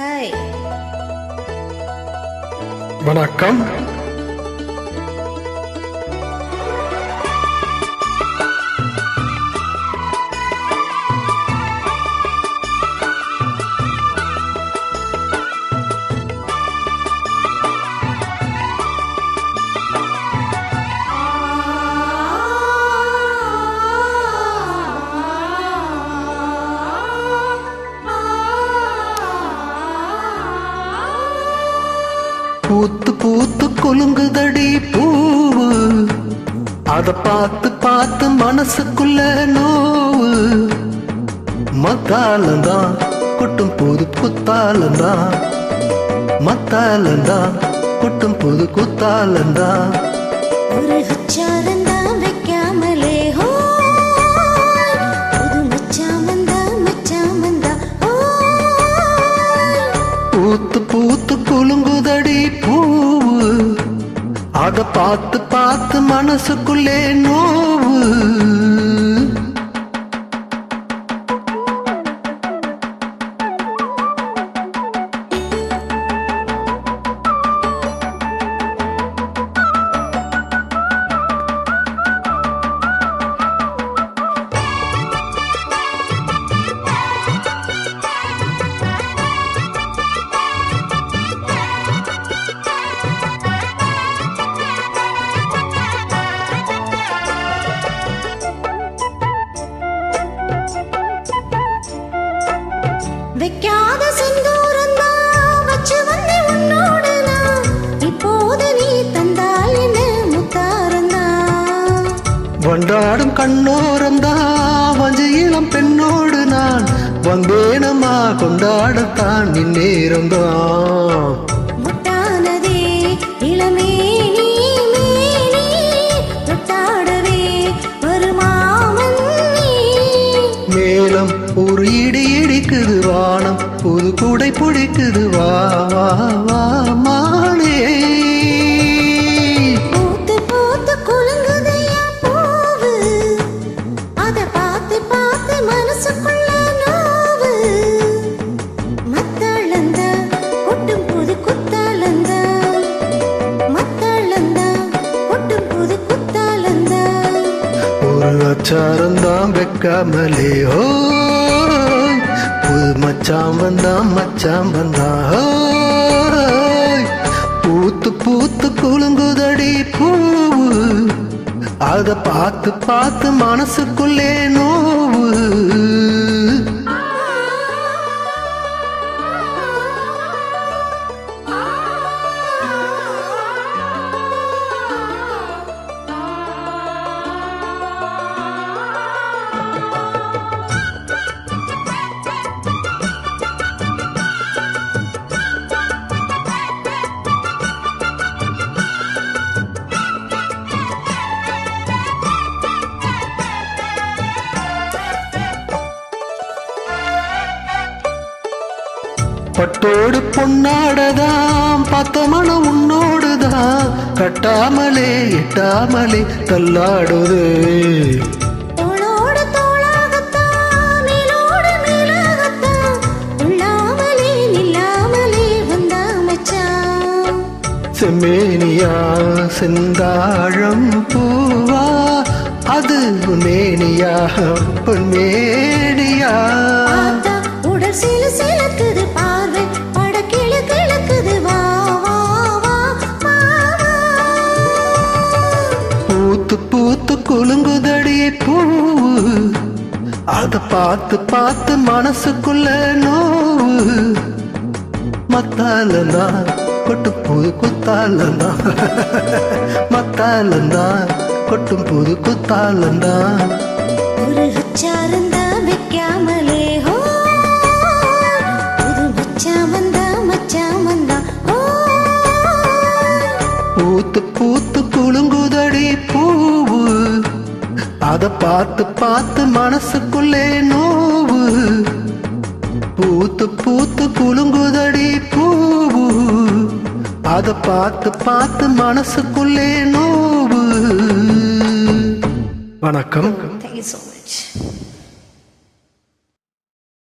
Hi. வணக்கம். பூத்து பூத்து குலுங்குதடி பூவு, அத பார்த்து பார்த்து மனசுக்குள்ள நோவு. மத்தாலந்தான் கொட்டும் போது குத்தாலந்தான், மத்தாலந்தான் கொட்டும் போது குத்தாலந்தான். ஒரு ஹச்சாரந்தான் வைக்காமலே ஹோ, புது மச்சாமந்தா மச்சாமந்தா ஹோ. பூத்து பூத்து குலுங்குதடி பூவு, அத பார்த்து பார்த்து மனசுக்குள்ளே நோவு. வைக்காத செந்தூரந்தான் வச்சு வந்து உன்னோடு நான், இப்போது நீ தந்தால் என்ன முத்தாரந்தான். வண்டாடும் கண்ணோரம்தான் வஞ்ச இளம் பெண்ணோடு நான் வந்தேனம்மா கொண்டாடத்தான் இந்நேரம்தான். முட்டானதே இளமேனி மேனி, தொட்டாடவே வருமாமன் நீ. மேலம் ஒரு இடி இடிக்குது வானம், புது கூடை பிடிக்குது வா வா வா மானே. பூத்து பூத்து குலுங்குதையா பூவு, அத பார்த்து பார்த்து மனசுக்குள்ள நோவு. மத்தாளந்தா கொட்டும் புது குத்தாலந்தா, மத்தாளந்தா கொட்டும் புது குத்தாலந்தா. ஒரு அச்சாரந்தான் வைக்காமலே ஓ, புது மச்சான் வந்தான் ஹோய். பூத்து பூத்து குலுங்குதடி பூவு, அத பார்த்து பார்த்து மனசுக்குள்ளே நோவு. பட்டோடு பொன்னாடதான் பார்த்த மனம் உன்னோடுதான், கட்டாமலே எட்டாமலே தள்ளாடுது. தோளோடு தோளாகத்தான் மேலோடு மேலாகத்தான், உள்ளாமலே நில்லாமலே வந்தா மச்சான். செம்மேனியா செந்தாழம் பூவா, அது மேனியா பொன்மேனியா. பார்த்தா உடல் சிலு சிலுக்குது, பார்வை பட கிளு கிழக்குது வா வா வா வா வா. பூத்து பூத்து குலுங்குதடி பூவு, அத பார்த்து பார்த்து மனசுக்குள்ள நோவு. மத்தாலந்தான் கொட்டும் புது குத்தாலந்தான், மத்தாலந்தான் கொட்டும் புது குத்தாலந்தான். ஒரு ஹச்சாரந்தான் வைக்காமலே ஹோ, புது மச்சாமந்தா மச்சாமந்தா ஹோ. பூத்து பூத்து குலுங்குதடி பூவு, அத பார்த்து பார்த்து மனசுக்குள்ளே நோவு. பூத்து பூத்து குலுங்குதடி பூவு, அத பார்த்து பார்த்து மனசுக்குள்ளே நோவு. வணக்கம். Thank you so much.